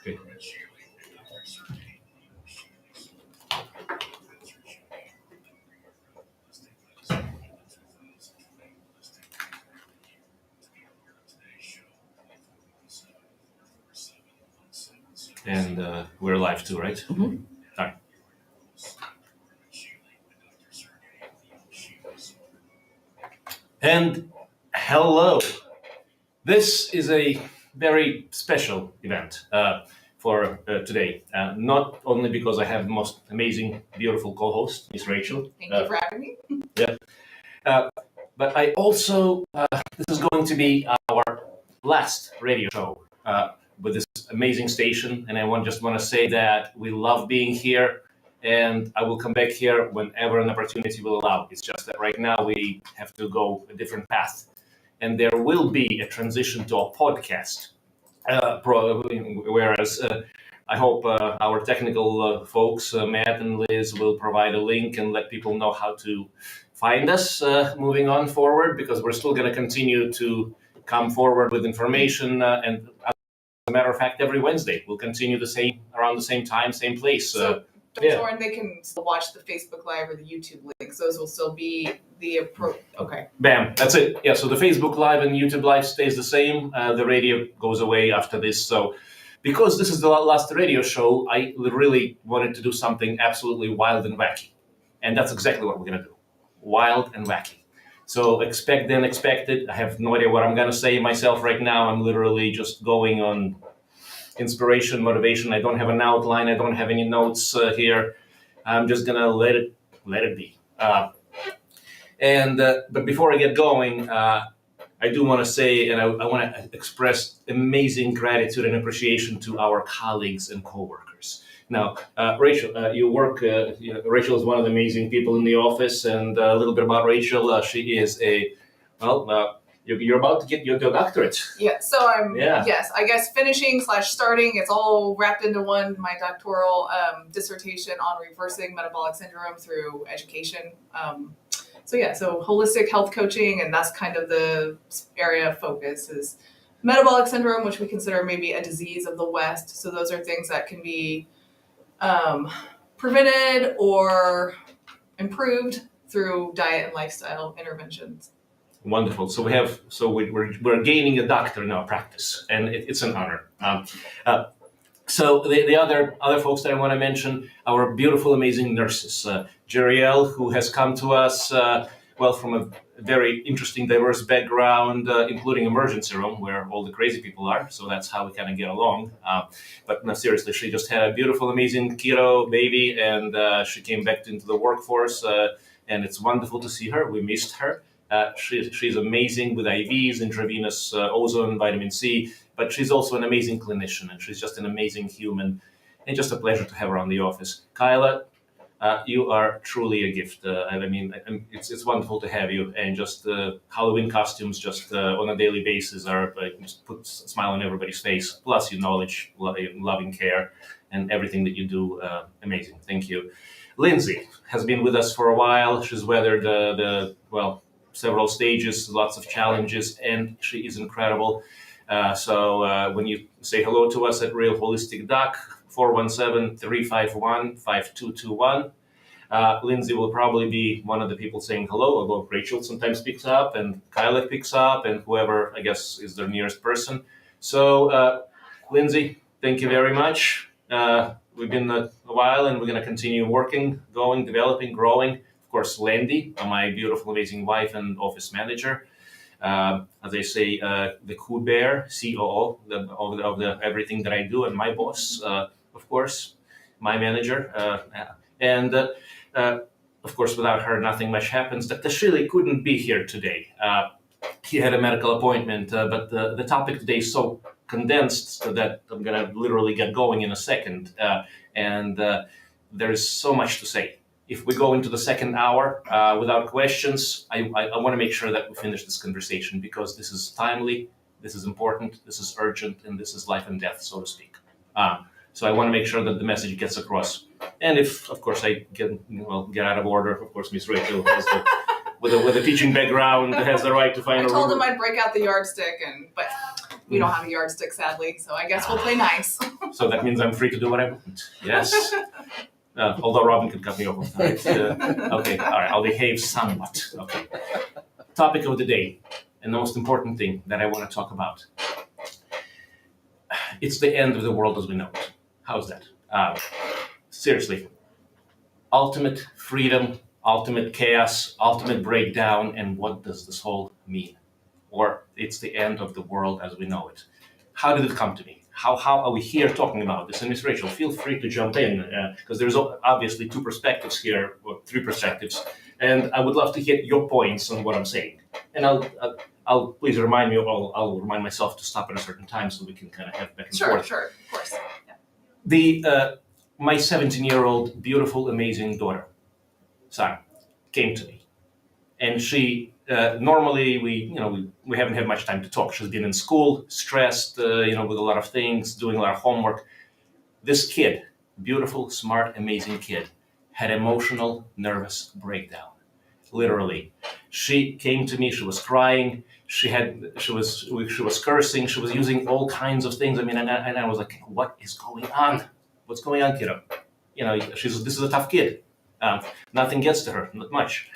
Okay. And we're live too, right? Mm-hmm. All right. And hello. This is a very special event for today. Not only because I have the most amazing, beautiful co-host, Miss Rachel. Thank you for having me. Yeah. But I also, this is going to be our last radio show with this amazing station. And I just want to say that we love being here. And I will come back here whenever an opportunity will allow. It's just that right now we have to go a different path. And there will be a transition to a podcast. Whereas I hope our technical folks, Matt and Liz, will provide a link and let people know how to find us moving on forward, because we're still going to continue to come forward with information. And as a matter of fact, every Wednesday we'll continue around the same time, same place. Sorin, they can still watch the Facebook Live or the YouTube links. Those will still be the okay. Bam, that's it. Yeah, so the Facebook Live and YouTube Live stays the same. The radio goes away after this. So because this is the last radio show, I really wanted to do something absolutely wild and wacky. And that's exactly what we're going to do. Wild and wacky. So expect the unexpected. I have no idea what I'm going to say myself right now. I'm literally just going on inspiration, motivation. I don't have an outline. I don't have any notes here. I'm just gonna let it be. But before I get going, I do want to say, and I want to express amazing gratitude and appreciation to our colleagues and coworkers. Now, Rachel, you work. Rachel is one of the amazing people in the office, and a little bit about Rachel. She is you're about to get your doctorate. Yeah, so yes, I guess finishing/starting, it's all wrapped into one, my doctoral dissertation on reversing metabolic syndrome through education. So holistic health coaching, and that's kind of the area of focus is metabolic syndrome, which we consider maybe a disease of the West. So those are things that can be prevented or improved through diet and lifestyle interventions. Wonderful. So we're gaining a doctor in our practice, and it's an honor. So the other folks that I want to mention, our beautiful, amazing nurses, Jeriel, who has come to us from a very interesting, diverse background, including emergency room, where all the crazy people are. So that's how we kind of get along. But no, seriously, she just had a beautiful, amazing keto baby, and she came back into the workforce, and it's wonderful to see her. We missed her. She's amazing with IVs, intravenous ozone, vitamin C, but she's also an amazing clinician, and she's just an amazing human, and just a pleasure to have her on the office. Kyla, you are truly a gift. It's wonderful to have you, and just Halloween costumes just on a daily basis are just put a smile on everybody's face, plus your knowledge, loving care, and everything that you do, amazing. Thank you. Lindsay has been with us for a while. She's weathered several stages, lots of challenges, and she is incredible. So when you say hello to us at Real Holistic Doc, 417-351-5221, Lindsay will probably be one of the people saying hello, although Rachel sometimes picks up, and Kyla picks up, and whoever, I guess, is their nearest person. So, Lindsay, thank you very much. We've been a while, and we're going to continue working, going, developing, growing. Of course, Landy, my beautiful, amazing wife and office manager. As I say, the Cool Bear, COO of everything that I do, and my boss, of course, my manager. Of course, without her, nothing much happens. Dr. Shealy couldn't be here today. He had a medical appointment, but the topic today is so condensed that I'm going to literally get going in a second. There is so much to say. If we go into the second hour without questions, I want to make sure that we finish this conversation, because this is timely, this is important, this is urgent, and this is life and death, so to speak. So I want to make sure that the message gets across. And if, of course, I get out of order, of course, Miss Rachel has with a teaching background has the right to find. I told him I'd break out the yardstick, but We don't have a yardstick, sadly, so I guess we'll play nice. So that means I'm free to do what I want. Yes. Although Robin could cut me off. Right? Okay, all right, I'll behave somewhat. Okay. Topic of the day, and the most important thing that I want to talk about. It's the end of the world as we know it. How's that? Seriously. Ultimate freedom, ultimate chaos, ultimate breakdown, and what does this whole mean? Or it's the end of the world as we know it. How did it come to me? How are we here talking about this? And Ms. Rachel, feel free to jump in, because there's obviously two perspectives here, or three perspectives, and I would love to hit your points on what I'm saying. And I'll please remind me, I'll remind myself to stop at a certain time so we can kind of have back and forth. Sure, of course. Yeah. My 17-year-old, beautiful, amazing daughter, Sarah, came to me, and she normally we haven't had much time to talk. She's been in school, stressed, with a lot of things, doing a lot of homework. This kid, beautiful, smart, amazing kid, had emotional, nervous breakdown. Literally, she came to me. She was crying. She was cursing. She was using all kinds of things. I mean, and I was like, "What is going on? What's going on, kiddo?" This is a tough kid. Nothing gets to her, not much.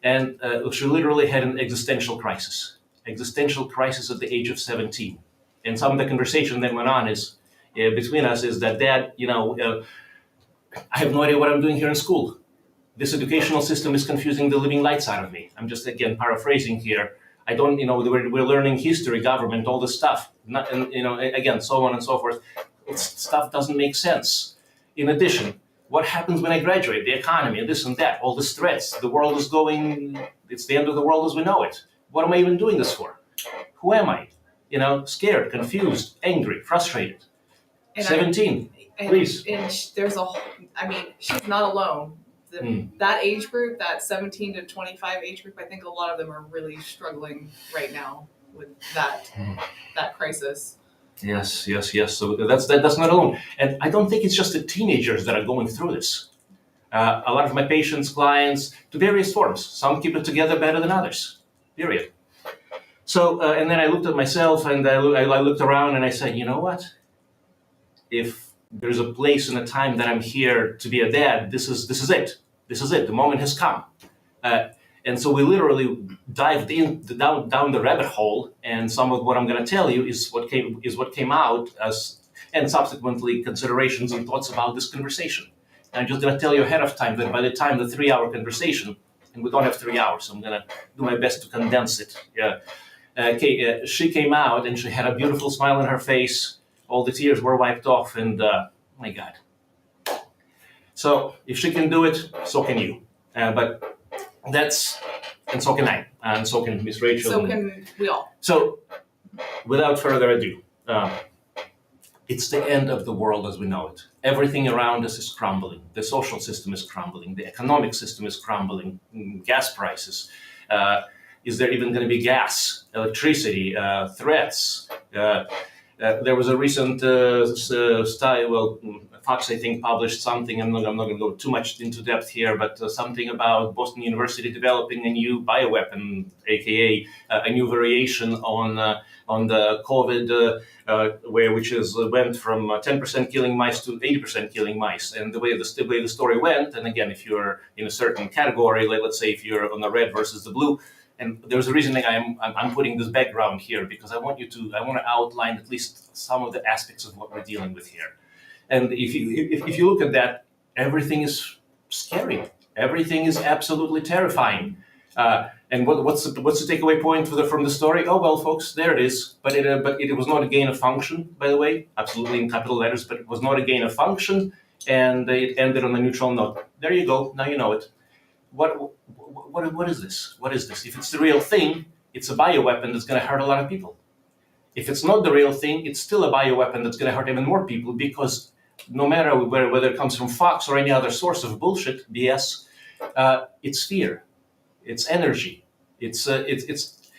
And she literally had an existential crisis at the age of 17. And some of the conversation that went on between us is that, Dad, I have no idea what I'm doing here in school. This educational system is confusing the living lights out of me. I'm just, again, paraphrasing here. I don't, we're learning history, government, all this stuff. Again, so on and so forth. Stuff doesn't make sense. In addition, what happens when I graduate? The economy, and this and that, all these threats. The world is going, it's the end of the world as we know it. What am I even doing this for? Who am I? Scared, confused, angry, frustrated. And 17, please. And she's not alone. That age group, that 17 to 25 age group, I think a lot of them are really struggling right now with that crisis. Yes. So that's not alone. And I don't think it's just the teenagers that are going through this. A lot of my patients, clients, to various forms. Some keep it together better than others, period. So, and then I looked at myself and I looked around and I said, you know what? If there's a place and a time that I'm here to be a dad, this is it. This is it. The moment has come. And so we literally dived down the rabbit hole, and some of what I'm going to tell you is what came out as, and subsequently considerations and thoughts about this conversation. And I'm just going to tell you ahead of time that by the time the 3-hour conversation, and we don't have 3 hours, so I'm going to do my best to condense it. She came out and she had a beautiful smile on her face. All the tears were wiped off, and my God. So if she can do it, so can you. And so can I, and so can Miss Rachel. So can we all. So, without further ado, it's the end of the world as we know it. Everything around us is crumbling. The social system is crumbling. The economic system is crumbling. Gas prices. Is there even going to be gas, electricity, threats? There was a recent study, Fox, I think, published something. I'm not going to go too much into depth here, but something about Boston University developing a new bioweapon, aka a new variation on the COVID, which went from 10% killing mice to 80% killing mice. And the way the story went, and again, if you're in a certain category, let's say if you're on the red versus the blue. And there's a reason I'm putting this background here, because I want to outline at least some of the aspects of what we're dealing with here. And if you look at that, everything is scary. Everything is absolutely terrifying. And what's the takeaway point from the story? Oh well, folks, there it is. But it was not a gain of function, by the way, absolutely in capital letters. But it was not a gain of function, and it ended on a neutral note. There you go. Now you know it. What is this? What is this? If it's the real thing, it's a bioweapon that's going to hurt a lot of people. If it's not the real thing, it's still a bioweapon that's going to hurt even more people, because no matter whether it comes from Fox or any other source of bullshit, BS, it's fear, it's energy, it's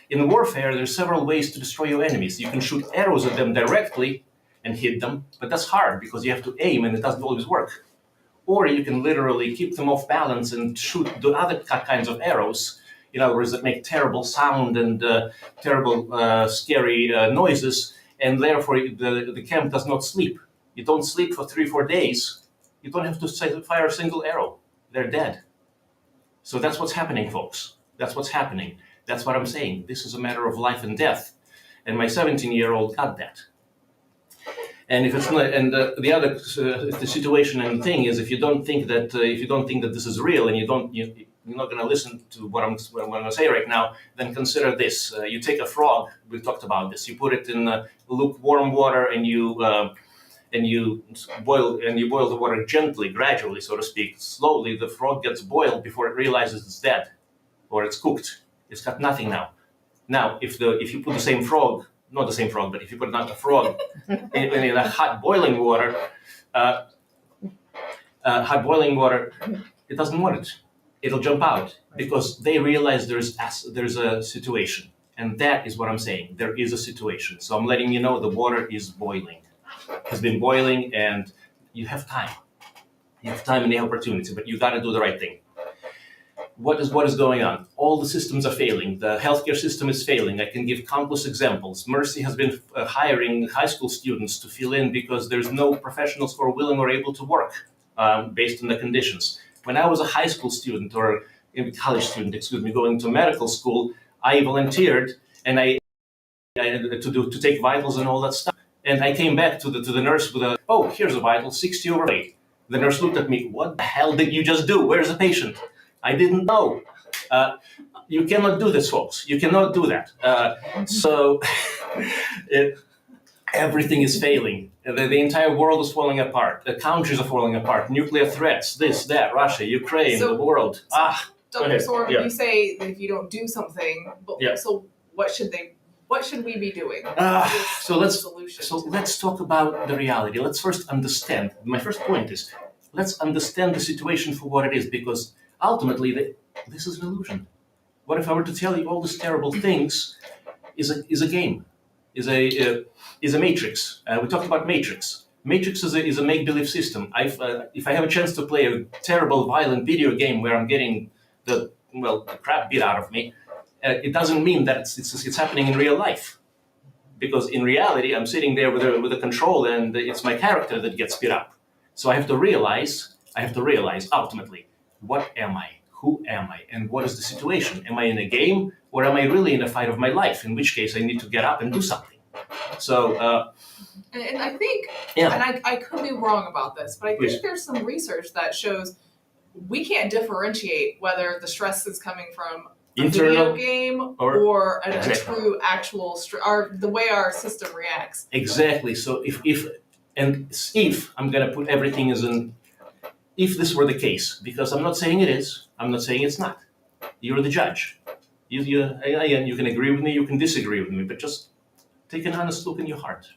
in warfare. There's several ways to destroy your enemies. You can shoot arrows at them directly and hit them, but that's hard because you have to aim and it doesn't always work. Or you can literally keep them off balance and shoot the other kinds of arrows, in other words, that make terrible sound and terrible, scary noises, and therefore the camp does not sleep. You don't sleep for 3-4 days. You don't have to fire a single arrow. They're dead. So that's what's happening, folks. That's what's happening. That's what I'm saying. This is a matter of life and death. And my 17-year-old got that. And if it's not, and the other the situation and thing is, if you don't think that this is real, and you're not going to listen to what I'm going to say right now, then consider this: you take a frog. We talked about this. You put it in lukewarm water, and you boil the water gently, gradually, so to speak. Slowly, the frog gets boiled before it realizes it's dead, or it's cooked. It's got nothing now. Now, if you put the same frog. Not the same frog, but if you put another frog in a hot boiling water, it doesn't want it. It'll jump out because they realize there's a situation, and that is what I'm saying. There is a situation. So I'm letting you know the water is boiling. Has been boiling, and you have time. You have time and the opportunity, but you got to do the right thing. What is going on? All the systems are failing. The healthcare system is failing. I can give countless examples. Mercy has been hiring high school students to fill in because there's no professionals who are willing or able to work based on the conditions. When I was a high school student or a college student, going to medical school, I volunteered and I to take vitals and all that stuff. And I came back to the nurse with here's a vital, 60/8. The nurse looked at me. What the hell did you just do? Where's the patient? I didn't know. You cannot do this, folks. You cannot do that. Everything is failing. The entire world is falling apart. The countries are falling apart. Nuclear threats, this, that, Russia, Ukraine, the world. Dr. Sorin, you say that if you don't do something, so what should we be doing? So let's talk about the reality. Let's first understand. My first point is, let's understand the situation for what it is, because ultimately, this is an illusion. What if I were to tell you all these terrible things is a game, is a matrix? We talked about matrix. Matrix is a make-believe system. If I have a chance to play a terrible, violent video game where I'm getting the crap beat out of me, it doesn't mean that it's happening in real life. Because in reality, I'm sitting there with a control, and it's my character that gets beat up. So I have to realize ultimately, what am I? Who am I? And what is the situation? Am I in a game, or am I really in a fight of my life? In which case, I need to get up and do something. So, and I think, and I could be wrong about this, but I think there's some research that shows we can't differentiate whether the stress is coming from a video game or a true actual or the way our system reacts. Exactly. So if I'm going to put everything as an if this were the case, because I'm not saying it is, I'm not saying it's not. You're the judge. You can agree with me, you can disagree with me, but just take an honest look in your heart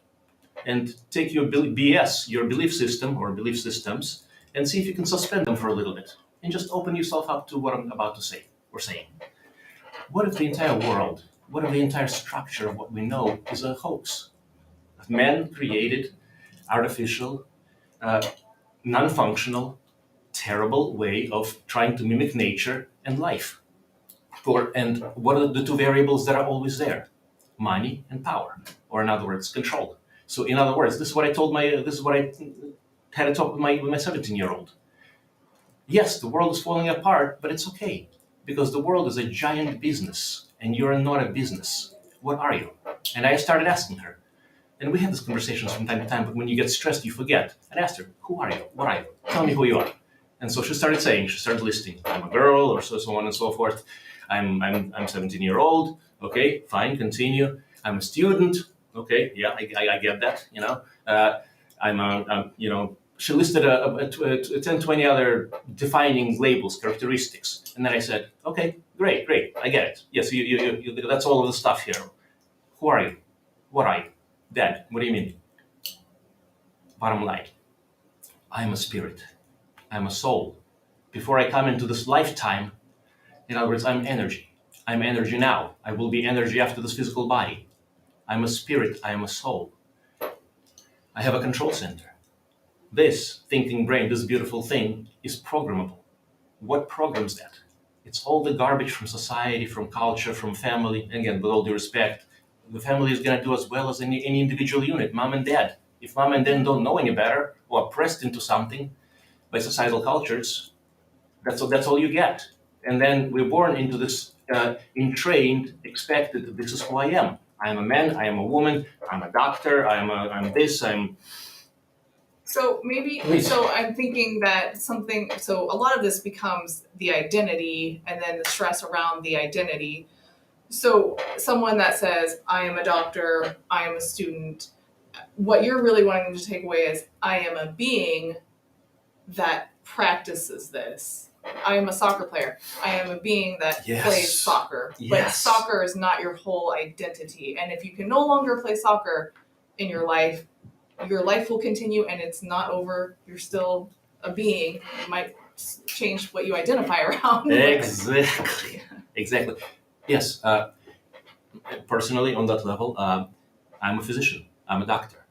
and take your BS, your belief system or belief systems, and see if you can suspend them for a little bit and just open yourself up to what I'm about to say or saying. What if the entire world, what if the entire structure of what we know is a hoax? Man created, artificial, non-functional, terrible way of trying to mimic nature and life. And what are the two variables that are always there? Money and power, or in other words, control. So in other words, this is what I had a talk with my 17-year-old. Yes, the world is falling apart, but it's okay, because the world is a giant business, and you're not a business. What are you? And I started asking her. And we have these conversations from time to time, but when you get stressed, you forget. And I asked her, who are you? What are you? Tell me who you are. And so she started listing, I'm a girl, or so on and so forth. I'm 17-year-old. Okay, fine, continue. I'm a student. Okay, yeah, I get that, she listed a 10, 20 other defining labels, characteristics. And then I said, okay, great, I get it. Yes, you that's all of the stuff here. Who are you? What are you? Dad, what do you mean? Bottom line, I'm a spirit. I'm a soul. Before I come into this lifetime, in other words, I'm energy. I'm energy now. I will be energy after this physical body. I'm a spirit. I am a soul. I have a control center. This thinking brain, this beautiful thing, is programmable. What programs that? It's all the garbage from society, from culture, from family. Again, with all due respect, the family is going to do as well as any individual unit, mom and dad. If mom and dad don't know any better or are pressed into something by societal cultures, that's all you get. And then we're born into this entrained, expected that this is who I am. I am a man, I am a woman, I'm a doctor, I'm this, I'm. So maybe, Please. so I'm thinking that so a lot of this becomes the identity and then the stress around the identity. So someone that says, I am a doctor, I am a student, what you're really wanting them to take away is, I am a being that practices this. I am a soccer player. I am a being that Yes. plays soccer. But Yes. soccer is not your whole identity. And if you can no longer play soccer in your life will continue and it's not over. You're still a being. You might change what you identify around. Exactly. Exactly. Yes. Personally, on that level, I'm a physician. I'm a doctor.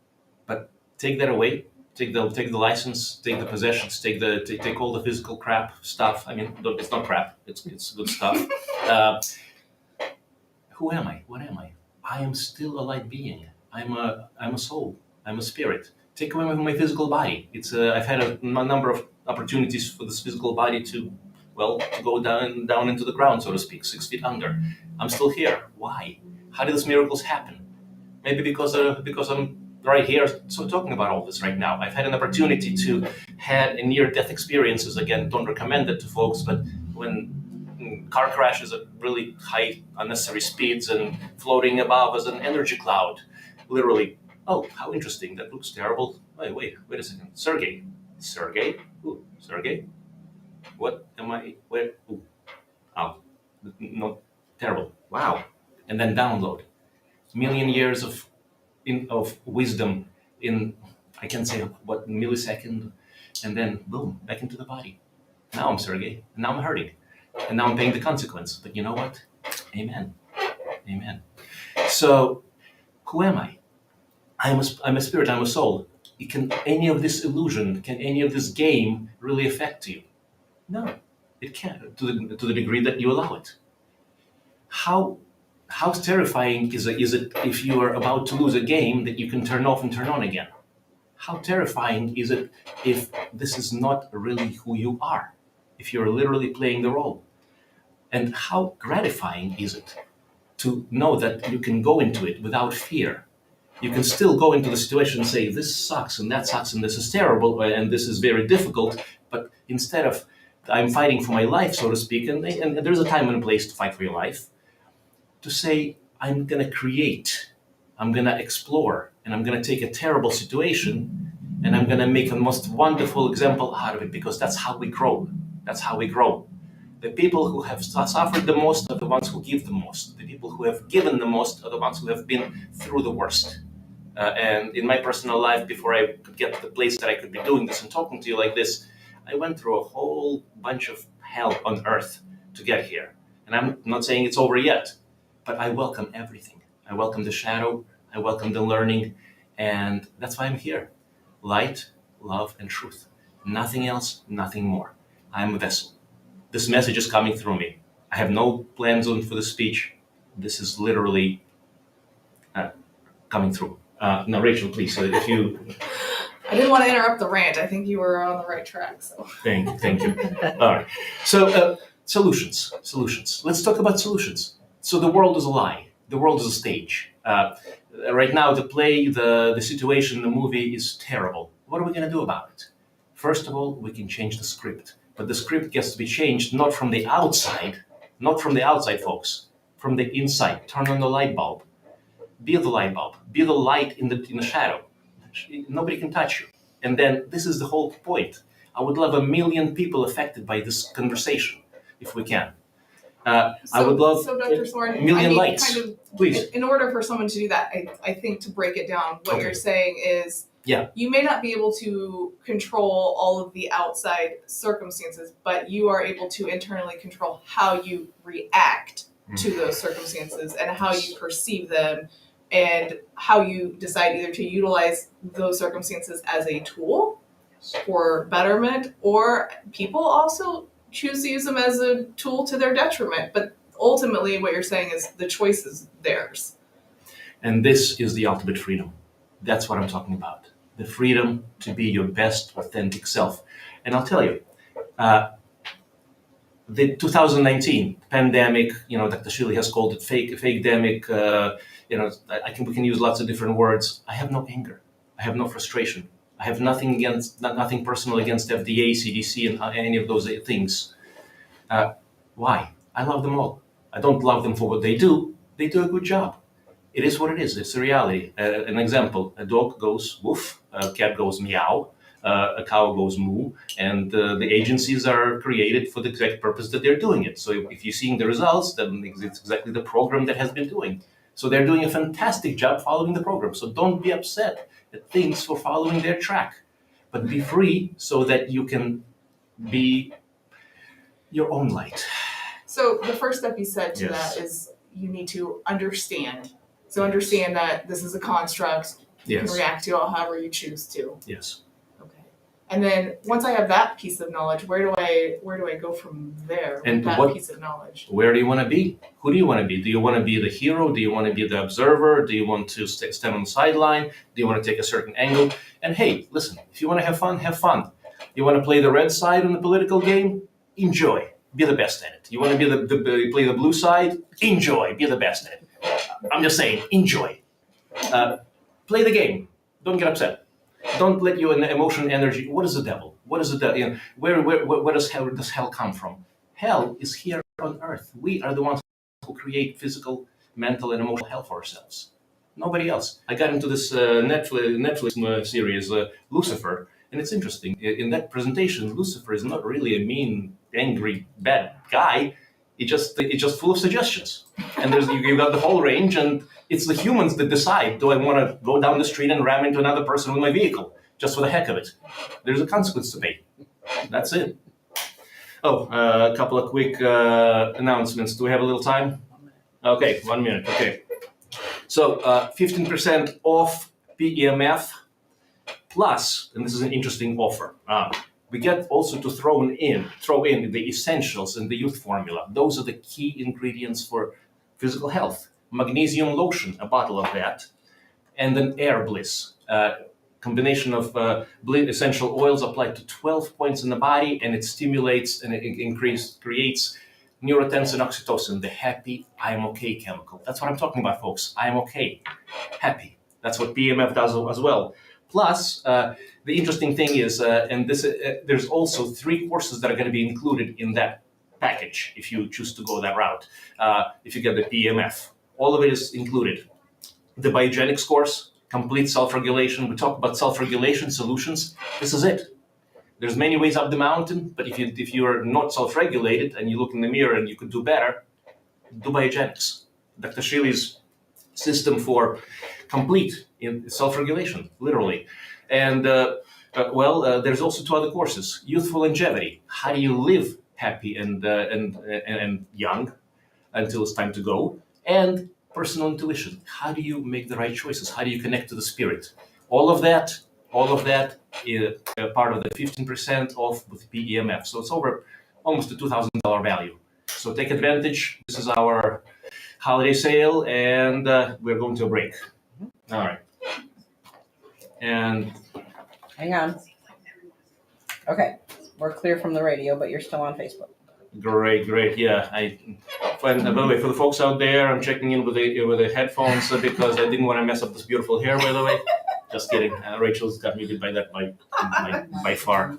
But take that away. Take the license. Take the possessions. Take all the physical crap stuff. I mean, it's not crap. It's good stuff. Who am I? What am I? I am still a light being. I'm a soul. I'm a spirit. Take away my physical body. I've had a number of opportunities for this physical body to go down into the ground, so to speak, 6 feet under. I'm still here. Why? How did these miracles happen? Maybe because I'm right here, so talking about all this right now. I've had an opportunity to have a near-death experiences. Again, don't recommend it to folks, but when car crashes at really high unnecessary speeds and floating above as an energy cloud, literally. Oh, how interesting! That looks terrible. Wait a second. Sergey? Ooh, Sergey? What am I? Where? Ooh. Oh, no, terrible. Wow. And then download. Million years of wisdom in, I can say what, millisecond, and then boom, back into the body. Now I'm Sergey, and now I'm hurting, and now I'm paying the consequence. But you know what? Amen. Amen. So, who am I? I'm a spirit, I'm a soul. Can any of this illusion, can any of this game really affect you? No, it can't, to the degree that you allow it. How terrifying is it if you are about to lose a game that you can turn off and turn on again? How terrifying is it if this is not really who you are, if you're literally playing the role? And how gratifying is it to know that you can go into it without fear? You can still go into the situation and say, this sucks and that sucks and this is terrible and this is very difficult. But instead of I'm fighting for my life, so to speak, and there's a time and a place to fight for your life, to say, I'm going to create, I'm going to explore, and I'm going to take a terrible situation and I'm going to make a most wonderful example out of it, because that's how we grow. That's how we grow. The people who have suffered the most are the ones who give the most. The people who have given the most are the ones who have been through the worst. And in my personal life, before I could get to the place that I could be doing this and talking to you like this, I went through a whole bunch of hell on earth to get here. And I'm not saying it's over yet, but I welcome everything. I welcome the shadow, I welcome the learning, and that's why I'm here. Light, love, and truth. Nothing else, nothing more. I'm a vessel. This message is coming through me. I have no plans for the speech. This is literally coming through. Now, Rachel, please, if you... I didn't want to interrupt the rant. I think you were on the right track. So Thank you. All right. So, solutions. Let's talk about solutions. So the world is a lie. The world is a stage. Right now, the play, the situation, the movie is terrible. What are we going to do about it? First of all, we can change the script. But the script gets to be changed not from the outside, folks, from the inside. Turn on the light bulb. Be the light bulb. Be the light in the shadow. Nobody can touch you. And then this is the whole point. I would love 1 million people affected by this conversation, if we can. I would love Dr. Sorin, 1 million lights. Please. In order for someone to do that, I think to break it down, what Okay. you're saying is, you may not be able to control all of the outside circumstances, but you are able to internally control how you react to those circumstances and how you perceive them, and how you decide either to utilize those circumstances as a tool for betterment, or people also choose to use them as a tool to their detriment. But ultimately what you're saying is the choice is theirs. And this is the ultimate freedom. That's what I'm talking about. The freedom to be your best authentic self. And I'll tell you, the 2019 pandemic, Dr. Shealy has called it fake-demic. We can use lots of different words. I have no anger. I have no frustration. I have nothing personal against FDA, CDC, and any of those things. Why? I love them all. I don't love them for what they do. They do a good job. It is what it is. It's a reality. An example: a dog goes woof, a cat goes meow, a cow goes moo, and the agencies are created for the exact purpose that they're doing it. So if you're seeing the results, then it's exactly the program that has been doing. So they're doing a fantastic job following the program. So don't be upset at things for following their track, but be free so that you can be your own light. So the first step you said to Yes. that is you need to understand. So understand that this is a construct. You Yes. can react to it however you choose to. Yes. Okay. And then once I have that piece of knowledge, where do I go from there And with that piece of knowledge? Where do you want to be? Who do you want to be? Do you want to be the hero? Do you want to be the observer? Do you want to stand on the sideline? Do you want to take a certain angle? And hey, listen, if you want to have fun, have fun. You want to play the red side in the political game? Enjoy. Be the best at it. You want to be play the blue side? Enjoy. Be the best at it. I'm just saying, enjoy. Play the game. Don't get upset. Don't let your emotion and energy. What is the devil? What is the devil? Where does hell come from? Hell is here on earth. We are the ones who create physical, mental, and emotional health for ourselves. Nobody else. I got into this Netflix series, Lucifer, and it's interesting. In that presentation, Lucifer is not really a mean, angry, bad guy. It's just full of suggestions. And you got the whole range, and it's the humans that decide, do I want to go down the street and ram into another person with my vehicle, just for the heck of it? There's a consequence to pay. That's it. Oh, a couple of quick announcements. Do we have a little time? Okay, 1 minute. Okay. So 15% off PEMF plus, and this is an interesting offer. We get also to throw in the essentials in the youth formula. Those are the key ingredients for physical health. Magnesium lotion, a bottle of that, and an Air Bliss. Combination of essential oils applied to 12 points in the body, and it stimulates and it creates neurotensin oxytocin, the happy I'm okay chemical. That's what I'm talking about, folks. I'm okay, happy. That's what PEMF does as well. Plus, the interesting thing is, there's also 3 courses that are going to be included in that package if you choose to go that route. If you get the PEMF, all of it is included. The biogenics course, complete self-regulation. We talk about self-regulation solutions. This is it. There's many ways up the mountain, but if you are not self-regulated and you look in the mirror and you could do better, do biogenics. Dr. Shealy's system for complete self-regulation, literally. And there's also 2 other courses: youthful longevity. How do you live happy and young until it's time to go? And personal intuition. How do you make the right choices? How do you connect to the spirit? All of that is part of the 15% off with PEMF. So it's over almost a $2,000 value. So take advantage. This is our holiday sale, and we're going to a break. All right. And hang on. Okay, we're clear from the radio, but you're still on Facebook. Great. Yeah, by the way, for the folks out there, I'm checking in with the headphones because I didn't want to mess up this beautiful hair. By the way, just kidding. Rachel's got muted by that by far.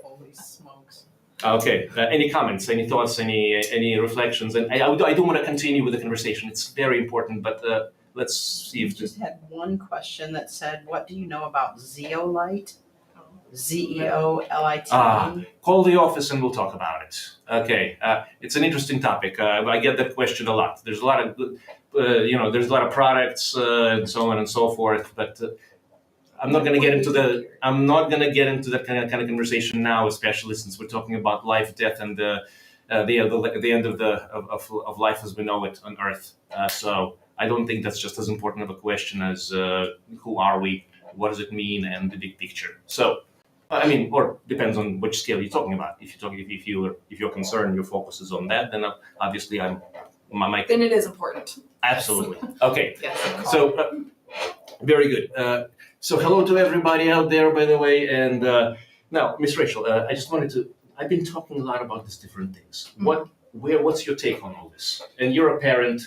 Holy smokes. Okay. Any comments? Any thoughts? Any reflections? And I do want to continue with the conversation. It's very important, but let's see if just had one question that said, "What do you know about zeolite?" ZEOLITE. Call the office and we'll talk about it. Okay, it's an interesting topic. I get that question a lot. There's a lot of, there's a lot of products and so on and so forth. But I'm not going to get into that kind of conversation now, especially since we're talking about life, death, and the end of life as we know it on Earth. So I don't think that's just as important of a question as who are we, what does it mean, and the big picture. So. Or depends on which scale you're talking about. If you're concerned, your focus is on that, then obviously I'm Then it is important. Absolutely. Okay. Yes. So, very good. So hello to everybody out there, by the way. And now, Miss Rachel, I just wanted to, I've been talking a lot about these different things. What's your take on all this? And you're a parent,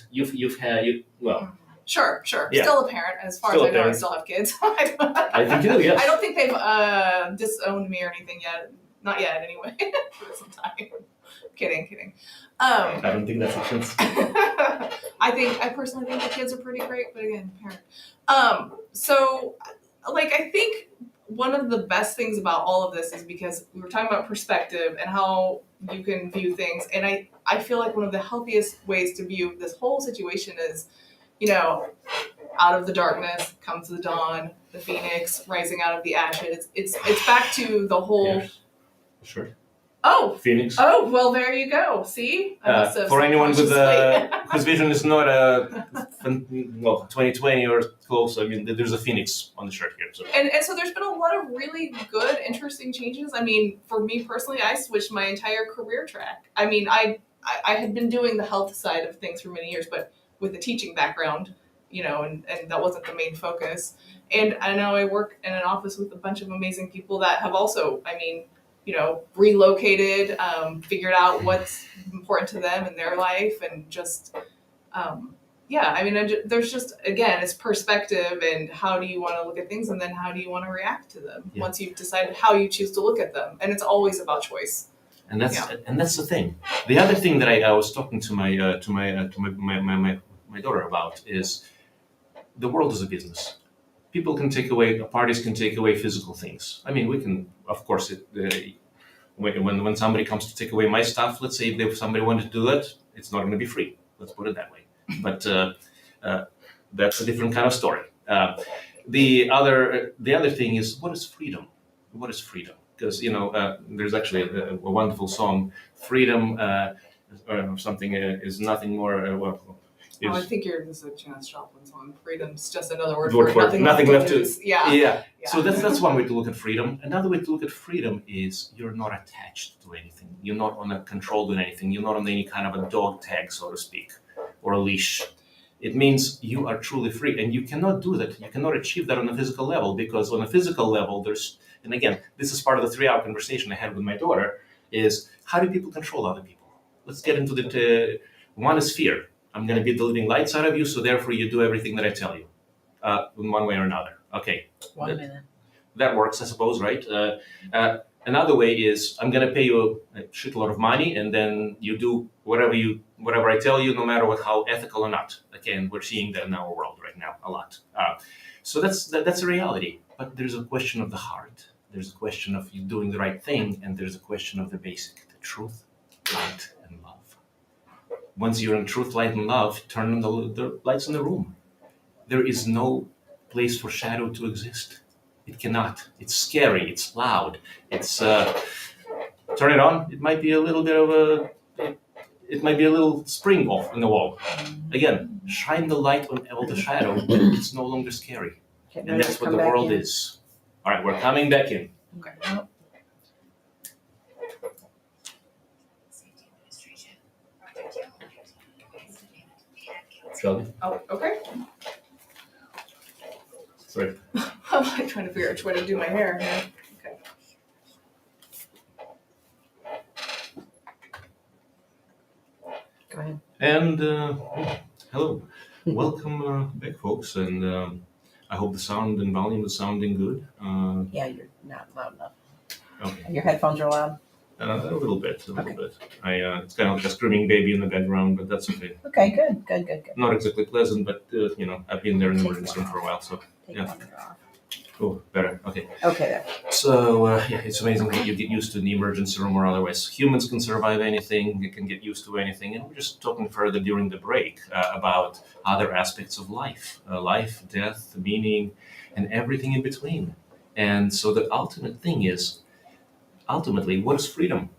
Sure. Yeah. Still a parent, as far Still as a I know, I parent. still have kids. I think you do, yes. I don't think they've disowned me or anything yet. Not yet, anyway. Give it some time. Kidding. I don't think that's a chance. I personally think the kids are pretty great, but again, parent. So, like, I think one of the best things about all of this is because we were talking about perspective and how you can view things, and I feel like one of the healthiest ways to view this whole situation is, out of the darkness comes the dawn, the phoenix rising out of the ashes. It's back to the whole. Yes. Sure. Oh, Phoenix. Oh, well, there you go. See, I must have For anyone with subconsciously- whose vision is not 2020 or close, I mean, there's a phoenix on the shirt here. So. And so there's been a lot of really good, interesting changes. I mean, for me personally, I switched my entire career track. I mean, I had been doing the health side of things for many years, but with a teaching background, and that wasn't the main focus. And I know I work in an office with a bunch of amazing people that have also, relocated, figured out what's important to them in their life, and just, there's just, again, it's perspective and how do you want to look at things, and then how do you want to react to them once you've decided how you choose to look at them. And it's always about choice. And that's the thing. The other thing that I was talking to my daughter about is the world is a business. People can take away, parties can take away physical things. I mean, we can, of course, when somebody comes to take away my stuff, let's say if somebody wanted to do that, it's not going to be free. Let's put it that way. But that's a different kind of story. The other thing is, what is freedom? What is freedom? Because there's actually a wonderful song, "Freedom" or something is nothing more. I think this is a Janis Joplin song. Freedom's just another word for nothing left to lose. Yeah. Yeah. So that's one way to look at freedom. Another way to look at freedom is you're not attached to anything. You're not on a controlled with anything. You're not on any kind of a dog tag, so to speak, or a leash. It means you are truly free, and you cannot do that. You cannot achieve that on a physical level, because on a physical level, and again, this is part of the 3-hour conversation I had with my daughter, is how do people control other people? Let's get into one is fear. I'm going to be deleting lights out of you, so therefore you do everything that I tell you, in one way or another. Okay. 1 minute. That works, I suppose, right? Another way is I'm going to pay you a shitload of money, and then you do whatever I tell you, no matter how ethical or not. Again, we're seeing that in our world right now a lot. So that's a reality. But there's a question of the heart. There's a question of you doing the right thing, and there's a question of the truth, light, and love. Once you're in truth, light, and love, turn on the lights in the room. There is no place for shadow to exist. It cannot. It's scary. It's loud. It's turn it on. It might be a little bit of it might be a little spring off in the wall. Again, shine the light on all the shadow. It's no longer scary, and that's what the world is. All right, we're coming back in. Okay. Sheldon? Oh, okay. Sorry. I'm like trying to figure out which way to do my hair. Okay. Go ahead. And hello, welcome back, folks. And I hope the sound and volume is sounding good. Yeah, you're not loud enough. Okay. Your headphones are loud? A little bit. It's kind of like a screaming baby in the background, but that's okay. Okay, good. Not exactly pleasant, but I've been there in the emergency room for a while, so Take yeah. one off. Oh, better. Okay. Okay, there. So it's amazing that you get used to the emergency room or otherwise. Humans can survive anything. They can get used to anything. And we're just talking further during the break about other aspects of life, life, death, meaning, and everything in between. And so the ultimate thing is, ultimately, what is freedom?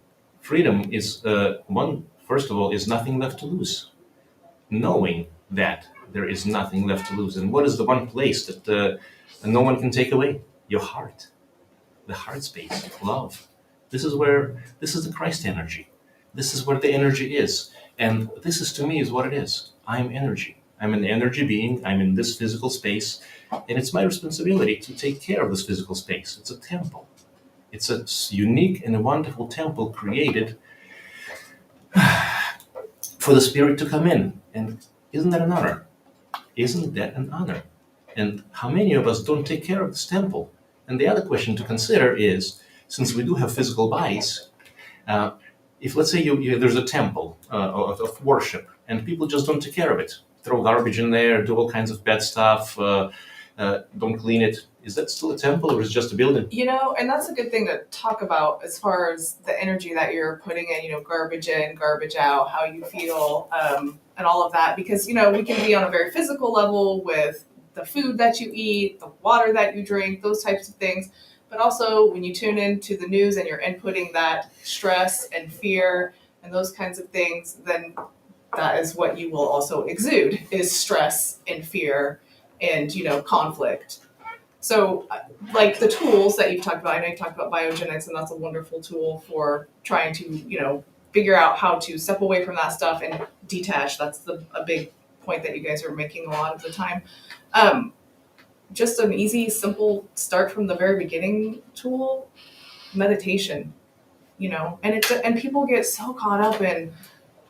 Freedom is first of all, is nothing left to lose. Knowing that there is nothing left to lose. And what is the one place that no one can take away? Your heart. The heart space, love. This is the Christ energy. This is where the energy is. And this is, to me, is what it is. I'm energy. I'm an energy being. I'm in this physical space. And it's my responsibility to take care of this physical space. It's a temple. It's a unique and a wonderful temple created for the spirit to come in. And isn't that an honor? Isn't that an honor? And how many of us don't take care of this temple? And the other question to consider is, since we do have physical bodies, if let's say there's a temple of worship and people just don't take care of it, throw garbage in there, do all kinds of bad stuff, don't clean it, is that still a temple or is it just a building? And that's a good thing to talk about as far as the energy that you're putting in, garbage in, garbage out, how you feel, and all of that. Because, we can be on a very physical level with the food that you eat, the water that you drink, those types of things. But also when you tune into the news and you're inputting that stress and fear and those kinds of things, then that is what you will also exude, is stress and fear and, conflict. So like the tools that you've talked about, I know you talked about biogenics, and that's a wonderful tool for trying to, figure out how to step away from that stuff and detach. That's a big point that you guys are making a lot of the time. Just an easy, simple start from the very beginning tool, meditation, and people get so caught up in,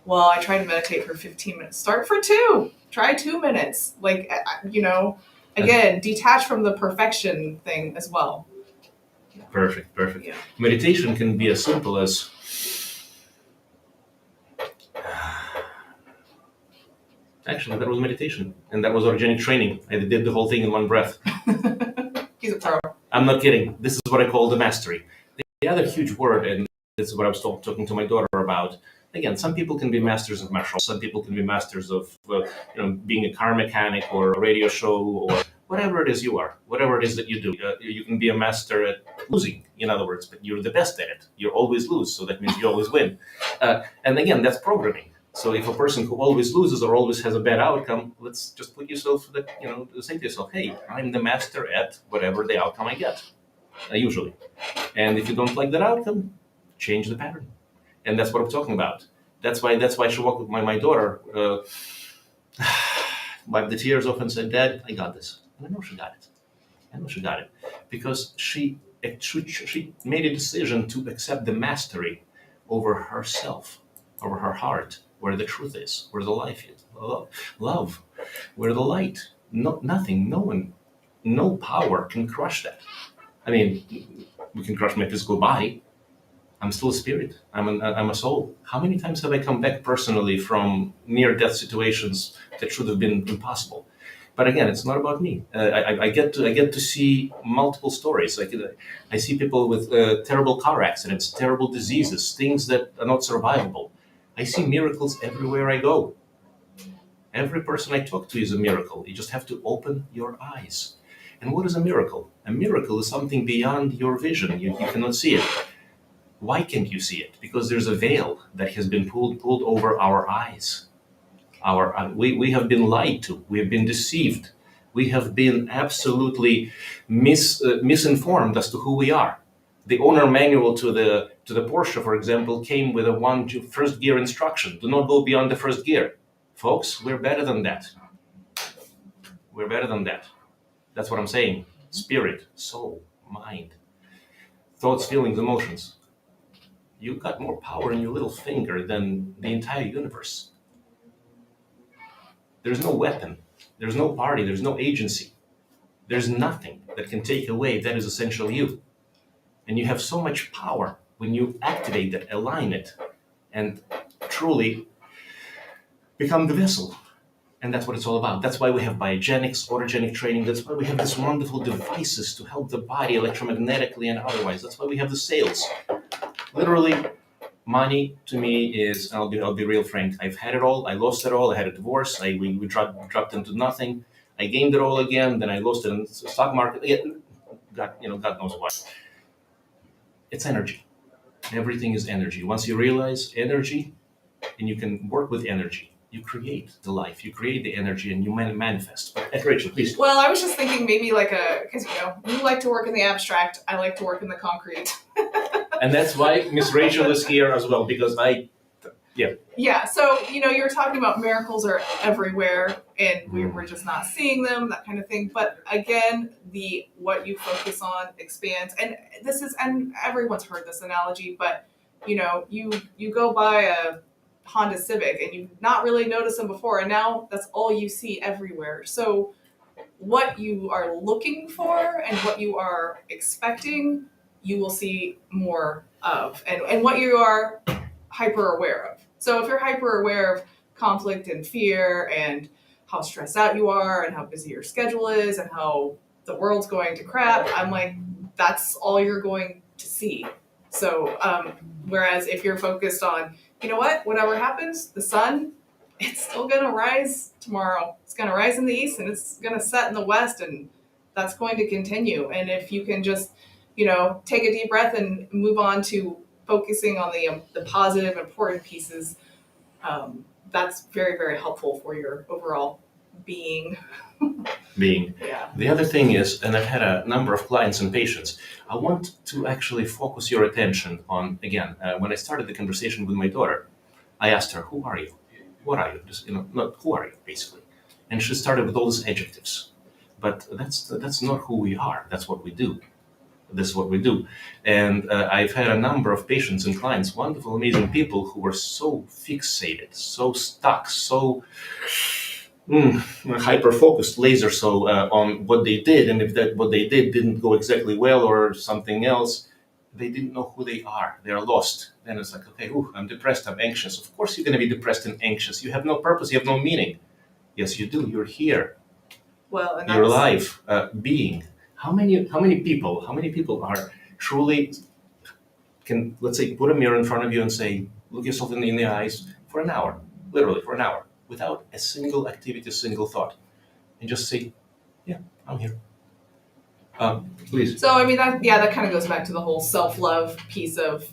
well, I tried to meditate for 15 minutes. Start for 2. Try 2 minutes. Again, detach from the perfection thing as well. Perfect. Yeah. Meditation can be as simple as actually, that was meditation, and that was orogenic training. I did the whole thing in one breath. He's a pro. I'm not kidding. This is what I call the mastery. The other huge word, and this is what I was talking to my daughter about. Again, some people can be masters of martial arts. Some people can be masters of, being a car mechanic or a radio show or whatever it is you are, whatever it is that you do. You can be a master at losing, in other words, but you're the best at it. You always lose, so that means you always win. And again, that's programming. So if a person who always loses or always has a bad outcome, let's just put yourself that, say to yourself, hey, I'm the master at whatever the outcome I get, usually. And if you don't like that outcome, change the pattern. And that's what I'm talking about. That's why I should walk with my daughter, wipe the tears off and said, Dad, I got this. And I know she got it. Because she made a decision to accept the mastery over herself, over her heart, where the truth is, where the life is, love, where the light, nothing, no one, no power can crush that. I mean, we can crush my physical body. I'm still a spirit. I'm a soul. How many times have I come back personally from near-death situations that should have been impossible? But again, it's not about me. I get to see multiple stories. I see people with terrible car accidents, terrible diseases, things that are not survivable. I see miracles everywhere I go. Every person I talk to is a miracle. You just have to open your eyes. And what is a miracle? A miracle is something beyond your vision. You cannot see it. Why can't you see it? Because there's a veil that has been pulled over our eyes. We have been lied to. We have been deceived. We have been absolutely misinformed as to who we are. The owner manual to the Porsche, for example, came with a first gear instruction. Do not go beyond the first gear. Folks, we're better than that. We're better than that. That's what I'm saying. Spirit, soul, mind, thoughts, feelings, emotions. You've got more power in your little finger than the entire universe. There's no weapon. There's no party. There's no agency. There's nothing that can take away that is essential you. And you have so much power when you activate it, align it, and truly become the vessel. And that's what it's all about. That's why we have biogenics, orogenic training. That's why we have these wonderful devices to help the body electromagnetically and otherwise. That's why we have the sales. Literally, money to me is, I'll be real frank, I've had it all. I lost it all. I had a divorce. We dropped into nothing. I gained it all again. Then I lost it in the stock market. God knows what. It's energy. Everything is energy. Once you realize energy and you can work with energy, you create the life, you create the energy, and you manifest. But Rachel, please. Well, I was just thinking maybe because you like to work in the abstract, I like to work in the concrete. And that's why Miss Rachel is here as well, because Yeah, so you're talking about miracles are everywhere, and we're just not seeing them, that kind of thing. But again, what you focus on expands, and everyone's heard this analogy, but you go by a Honda Civic and you've not really noticed them before, and now that's all you see everywhere. So what you are looking for and what you are expecting, you will see more of, and what you are hyper aware of. So if you're hyper aware of conflict and fear and how stressed out you are and how busy your schedule is and how the world's going to crap, I'm like, that's all you're going to see. So whereas if you're focused on, whatever happens, the sun, it's still going to rise tomorrow. It's going to rise in the east and it's going to set in the west, and that's going to continue. And if you can just, take a deep breath and move on to focusing on the positive, important pieces, that's very, very helpful for your overall being. Yeah. The other thing is, and I've had a number of clients and patients, I want to actually focus your attention on, again, when I started the conversation with my daughter, I asked her, who are you? What are you? Just, not who are you, basically. And she started with all these adjectives. But that's not who we are. That's what we do. This is what we do. And I've had a number of patients and clients, wonderful, amazing people who were so fixated, so stuck, so hyper-focused, laser so on what they did. And if what they did didn't go exactly well or something else, they didn't know who they are. They're lost. Then it's like, okay, I'm depressed, I'm anxious. Of course you're going to be depressed and anxious. You have no purpose, you have no meaning. Yes, you do. You're here. Well, and you're alive, being. How many people are truly can, let's say, put a mirror in front of you and say, look yourself in the eyes for an hour, literally for an hour, without a single activity, a single thought, and just say, yeah, I'm here. Please. So I mean that kind of goes back to the whole self-love piece of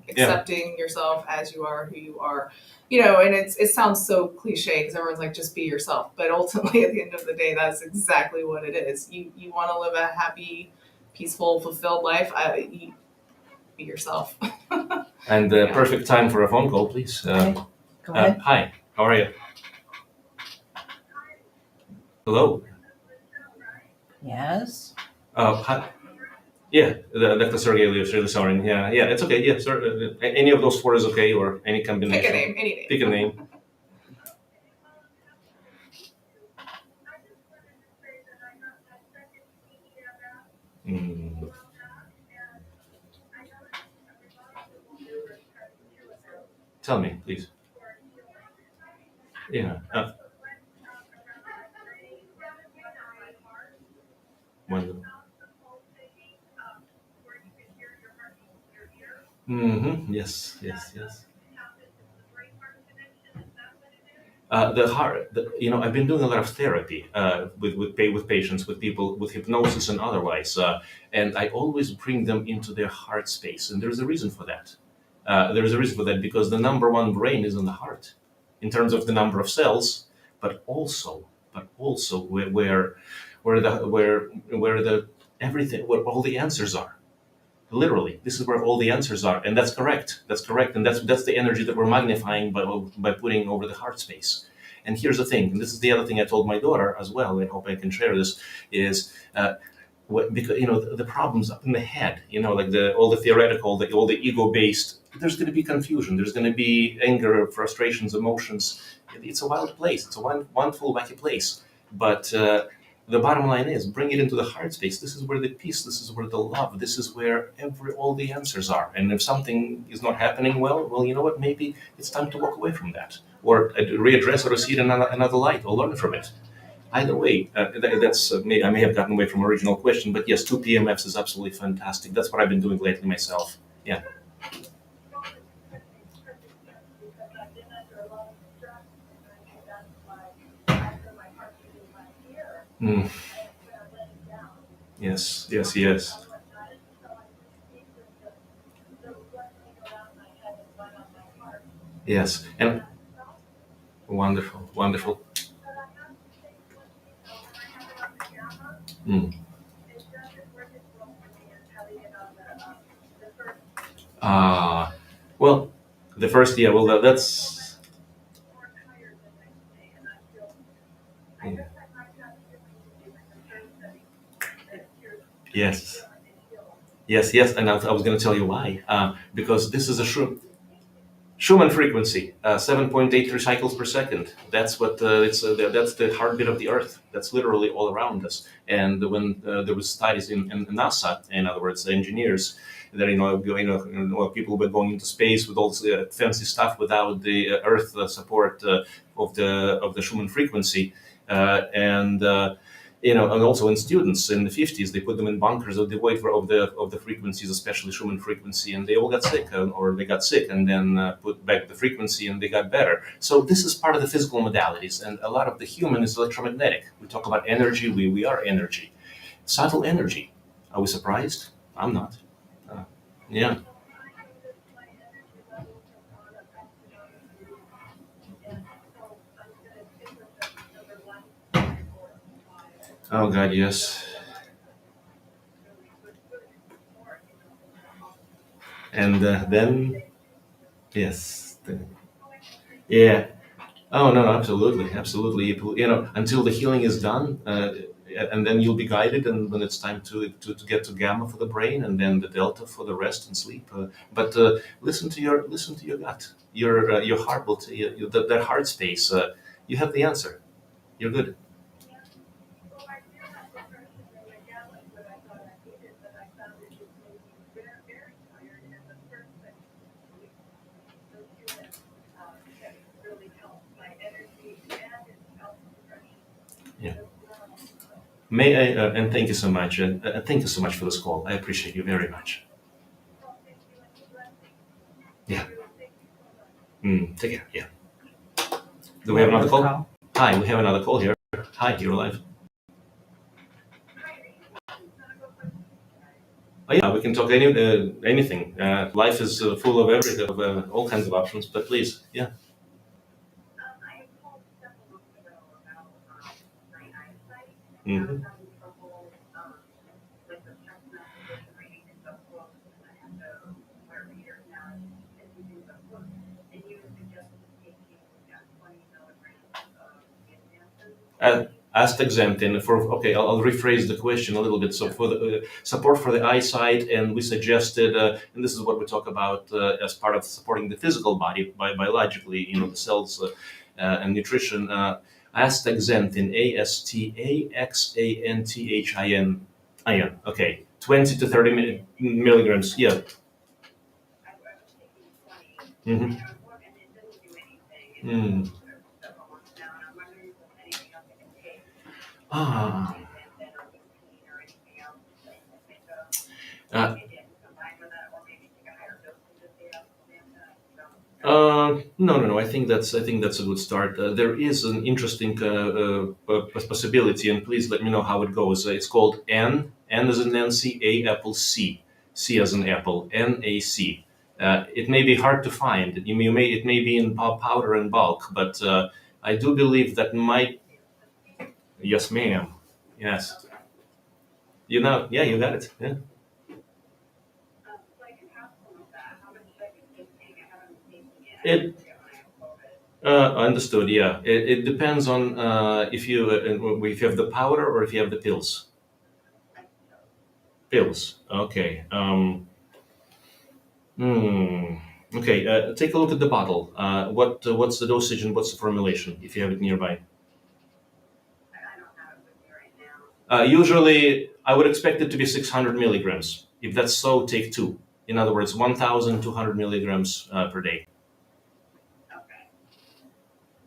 accepting yourself as you are, who you are, and it sounds so cliche because everyone's like, just be yourself, but ultimately at the end of the day, that's exactly what it is. You want to live a happy, peaceful, fulfilled life. You be yourself. And the perfect time for a phone call, please. Okay. Go ahead. Hi, how are you? Hello. Yes. Hi. Yeah, Dr. Shealy-Sorin. Yeah, it's okay. Yeah, sir. Any of those four is okay, or any combination. Pick a name, any name. Pick a name. Tell me, please. Yeah. Wonderful. Yes. The heart. I've been doing a lot of therapy with patients, with people, with hypnosis and otherwise, and I always bring them into their heart space, and there's a reason for that. Because the number one brain is in the heart, in terms of the number of cells, but also where all the answers are. Literally, this is where all the answers are, and that's correct, and that's the energy that we're magnifying by putting over the heart space. And here's the thing, and this is the other thing I told my daughter as well, I hope I can share this, is because the problems up in the head, like all the theoretical, all the ego-based, there's going to be confusion, there's going to be anger, frustrations, emotions. It's a wild place, it's a wonderful, wacky place, but the bottom line is, bring it into the heart space. This is where the peace, this is where the love, this is where all the answers are. And if something is not happening well, you know what? Maybe it's time to walk away from that, or readdress, or see it in another light, or learn from it. Either way, that's I may have gotten away from original question, but yes, 2 PMFs is absolutely fantastic. That's what I've been doing lately myself. Yeah. Yes. Yes, and wonderful. Well, The first, yeah, well, that's. Yes, yes, and I was going to tell you why. Because this is a Schumann frequency, 7.83 cycles per second. That's what that's the heartbeat of the Earth. That's literally all around us. And when there was studies in NASA, in other words, the engineers, that people were going into space with all this fancy stuff without the Earth support of the Schumann frequency, and and also in students in the 50s, they put them in bunkers of the weight of the frequencies, especially Schumann frequency, and they all got sick, or they got sick, and then put back the frequency, and they got better. So this is part of the physical modalities, and a lot of the human is electromagnetic. We talk about energy. We are energy, subtle energy. Are we surprised? I'm not. Yeah. Oh God, yes. And then, yes, yeah. Oh no, absolutely, absolutely. Until the healing is done, and then you'll be guided, and when it's time to get to gamma for the brain, and then the delta for the rest and sleep. But listen to your gut. Your heart will tell you that heart space. You have the answer. You're good. Yeah. May I and thank you so much, and thank you so much for this call. I appreciate you very much. Yeah. Take care. Yeah. Do we have another call? Hi, we have another call here. Hi, you're live. Oh yeah, we can talk anything. Life is full of all kinds of options. But please, yeah. hmm Astaxanthin for okay. I'll rephrase the question a little bit. So for the support for the eyesight, and we suggested, and this is what we talk about as part of supporting the physical body biologically, the cells and nutrition. Astaxanthin, Astaxanthin, iron. Okay, 20 to 30 milligrams. Yeah. hmm Mm. Ah. Uh, no. I think that's a good start. There is an interesting possibility, and please let me know how it goes. It's called N as in Nancy, A apple, C as in apple, NAC. It may be hard to find. It may be in powder and bulk, but I do believe that might. Yes, ma'am. Yes. Yeah, you got it. Yeah. It understood. Yeah, it depends on if you have the powder or if you have the pills. Pills. Okay. Hmm. Okay. Take a look at the bottle. What's the dosage and what's the formulation if you have it nearby? Usually, I would expect it to be 600 milligrams. If that's so, take two. In other words, 1,200 milligrams per day.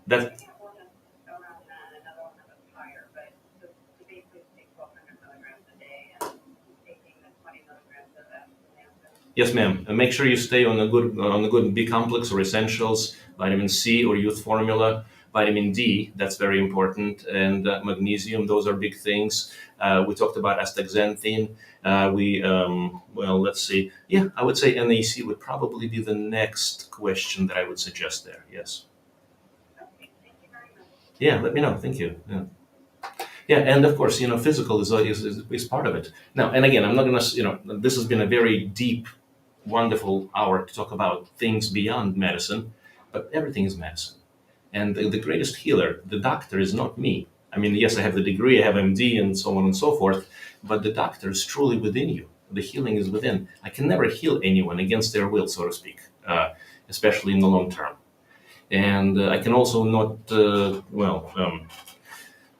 That Yes, ma'am. And make sure you stay on the good B complex or essentials, vitamin C or youth formula, vitamin D. That's very important, and magnesium. Those are big things. We talked about astaxanthin. Let's see. Yeah, I would say NAC would probably be the next question that I would suggest there. Yes. Yeah, let me know. Thank you. Yeah. Yeah, and of course, physical is part of it. Now, and again, I'm not gonna, this has been a very deep wonderful hour to talk about things beyond medicine, but everything is medicine. And the greatest healer, the doctor, is not me. I mean, yes, I have the degree, I have MD, and so on and so forth, but the doctor is truly within you. The healing is within. I can never heal anyone against their will, so to speak, especially in the long term. And I can also not,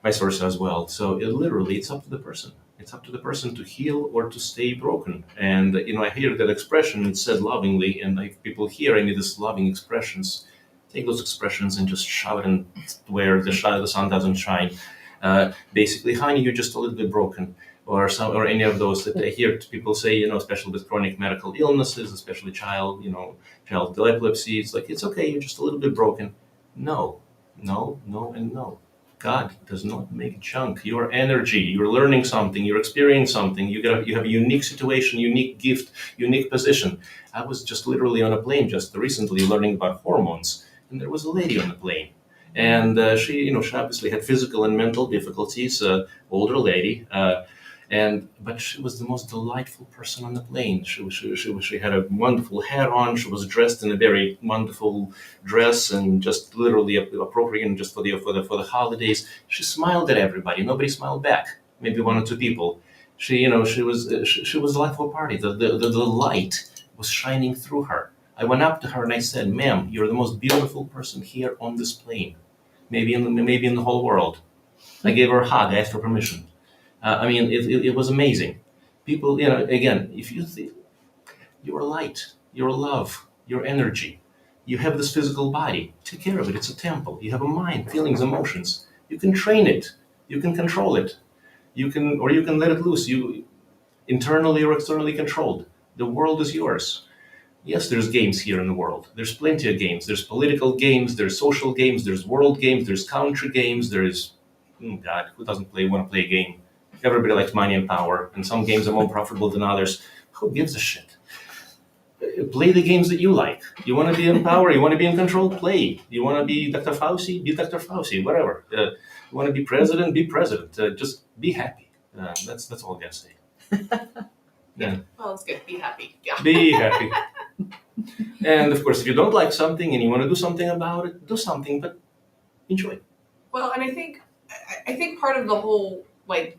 vice versa as well. So it's up to the person. It's up to the person to heal or to stay broken. And, I hear that expression, it's said lovingly, and like people hear any of these loving expressions, take those expressions and just shout and where the sun doesn't shine. Basically, honey, you're just a little bit broken. Or any of those that I hear people say, especially with chronic medical illnesses, especially child epilepsy. It's like, it's okay, you're just a little bit broken. No, and no. God does not make junk. Your energy, you're learning something, you're experiencing something, you have a unique situation, unique gift, unique position. I was just literally on a plane just recently learning about hormones, and there was a lady on the plane. And she obviously had physical and mental difficulties, older lady, but she was the most delightful person on the plane. She had a wonderful hat on. She was dressed in a very wonderful dress and just literally appropriate just for the holidays. She smiled at everybody. Nobody smiled back. Maybe one or two people. She was the life of a party. The light was shining through her. I went up to her and I said, "Ma'am, you're the most beautiful person here on this plane, maybe in the whole world." I gave her a hug. I asked for permission. It was amazing. People, again, if you think your light, your love, your energy, you have this physical body, take care of it. It's a temple. You have a mind, feelings, emotions. You can train it. You can control it. You can let it loose. You internally or externally controlled. The world is yours. Yes, there's games here in the world. There's plenty of games. There's political games. There's social games. There's world games. There's country games. There's, God, who doesn't want to play a game? Everybody likes money and power, and some games are more profitable than others. Who gives a shit? Play the games that you like. You want to be in power? You want to be in control? Play. You want to be Dr. Fauci? Be Dr. Fauci. Whatever. You want to be president? Be president. Just be happy. That's all I gotta say. Yeah. Well, it's good. Be happy. Yeah. Be happy. And of course, if you don't like something and you want to do something about it, do something, but enjoy it. Well, and I think part of the whole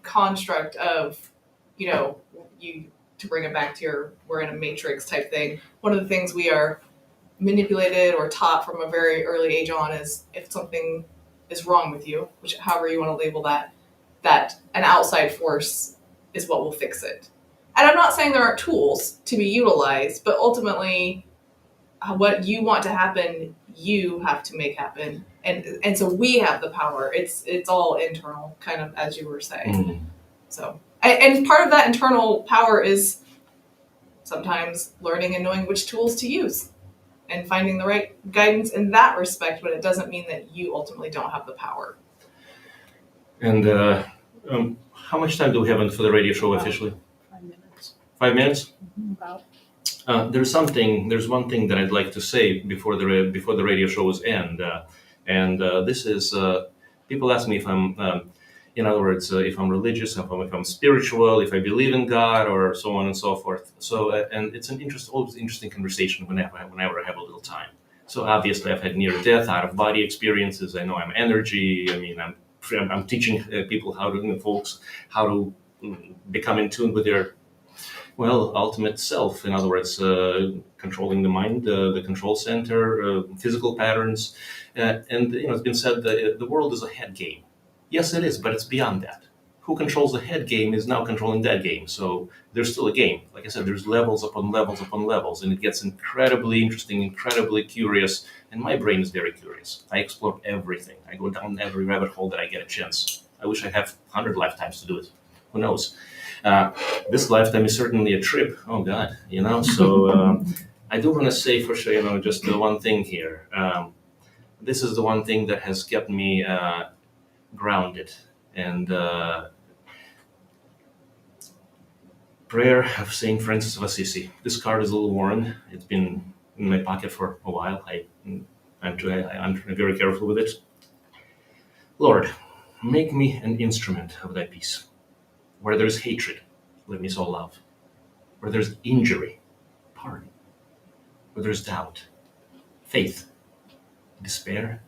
construct of, you, to bring it back to we're in a matrix type thing. One of the things we are manipulated or taught from a very early age on is if something is wrong with you, which however you want to label that an outside force is what will fix it. And I'm not saying there aren't tools to be utilized, but ultimately what you want to happen, you have to make happen. And so we have the power. It's all internal, kind of as you were saying. Mm. So, and part of that internal power is sometimes learning and knowing which tools to use and finding the right guidance in that respect, but it doesn't mean that you ultimately don't have the power. And how much time do we have for the radio show officially? 5 minutes. 5 minutes? About. There's one thing that I'd like to say before the radio shows end, and this is people ask me if I'm, in other words, if I'm religious, if I'm spiritual, if I believe in God, or so on and so forth. So, and it's always interesting conversation whenever I have a little time. So obviously, I've had near-death, out-of-body experiences. I know I'm energy. I mean, I'm teaching people folks how to become in tune with their ultimate self. In other words, controlling the mind, the control center, physical patterns. And it's been said that the world is a head game. Yes, it is, but it's beyond that. Who controls the head game is now controlling that game. So there's still a game. Like I said, there's levels upon levels upon levels, and it gets incredibly interesting, incredibly curious. And my brain is very curious. I explore everything. I go down every rabbit hole that I get a chance. I wish I have 100 lifetimes to do it. Who knows? This lifetime is certainly a trip. Oh God, So I do want to say for sure, just the one thing here. This is the one thing that has kept me grounded, and prayer of Saint Francis of Assisi. This card is a little worn. It's been in my pocket for a while. I'm very careful with it. Lord, make me an instrument of thy peace. Where there's hatred, let me sow love. Where there's injury, pardon. where there's doubt, faith, despair,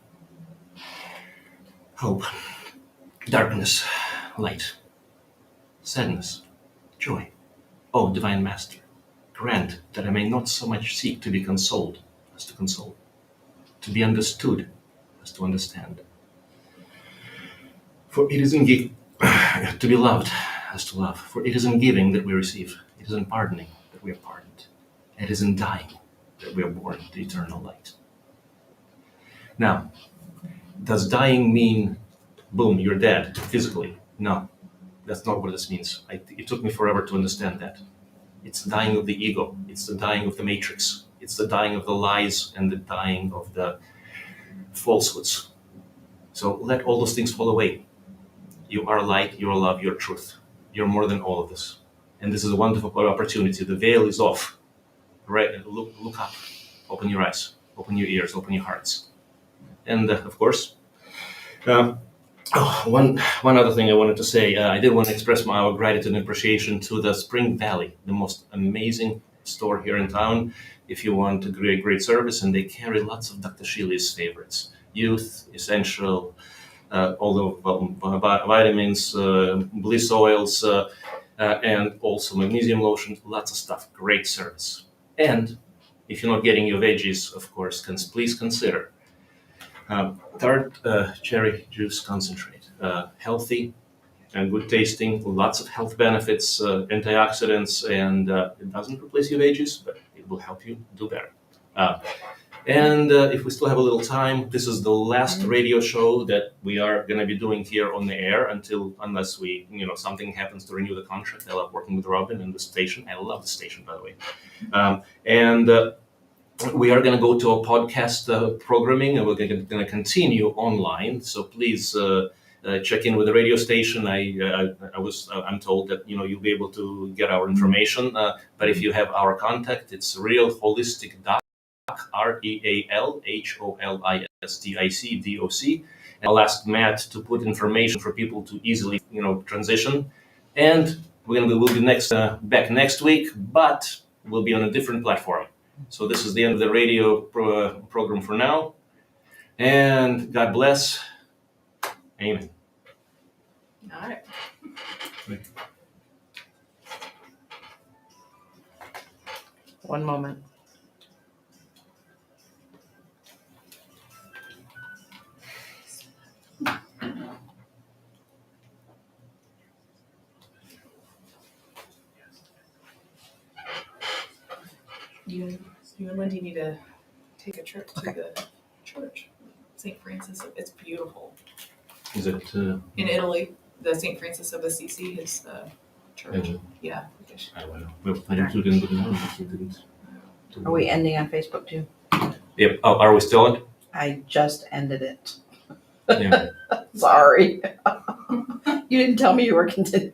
hope, darkness, light, sadness, joy. O Divine Master, grant that I may not so much seek to be consoled as to console, to be understood as to understand. For it is in to be loved as to love. For it is in giving that we receive. It is in pardoning that we are pardoned. It is in dying that we are born to eternal light. Now, does dying mean, boom, you're dead physically? No, that's not what this means. It took me forever to understand that. It's the dying of the ego. It's the dying of the matrix. It's the dying of the lies and the dying of the falsehoods. So let all those things fall away. You are light, you are love, you're truth. You're more than all of this. And this is a wonderful opportunity. The veil is off. Right? Look up. Open your eyes. Open your ears. Open your hearts. And of course, one other thing I wanted to say. I did want to express our gratitude and appreciation to the Spring Valley, the most amazing store here in town. If you want a great service, and they carry lots of Dr. Shealy's favorites. Youth, Essential, all the vitamins, bliss oils, and also magnesium lotion, lots of stuff. Great service. And if you're not getting your veggies, of course, please consider tart cherry juice concentrate. Healthy and good tasting, lots of health benefits, antioxidants, and it doesn't replace your veggies, but it will help you do better. And if we still have a little time, this is the last radio show that we are going to be doing here on the air unless we, something happens to renew the contract. I love working with Robin and the station. I love the station, by the way. And we are going to go to a podcast programming, and we're going to continue online. So please check in with the radio station. I'm told that you'll be able to get our information. But if you have our contact, it's Real Holistic Doc. RealHolisticDoc. And I'll ask Matt to put information for people to easily, transition. And we'll be back next week, but we'll be on a different platform. So this is the end of the radio program for now. And God bless. Amen. All right. One moment. You and Wendy need to take a trip to the church, St. Francis. It's beautiful. Is it in Italy? The St. Francis of Assisi, his church. Yeah. I don't know. I didn't. Are we ending on Facebook too? Yep. Oh, are we still on? I just ended it. Yeah. Sorry. You didn't tell me you were continuing.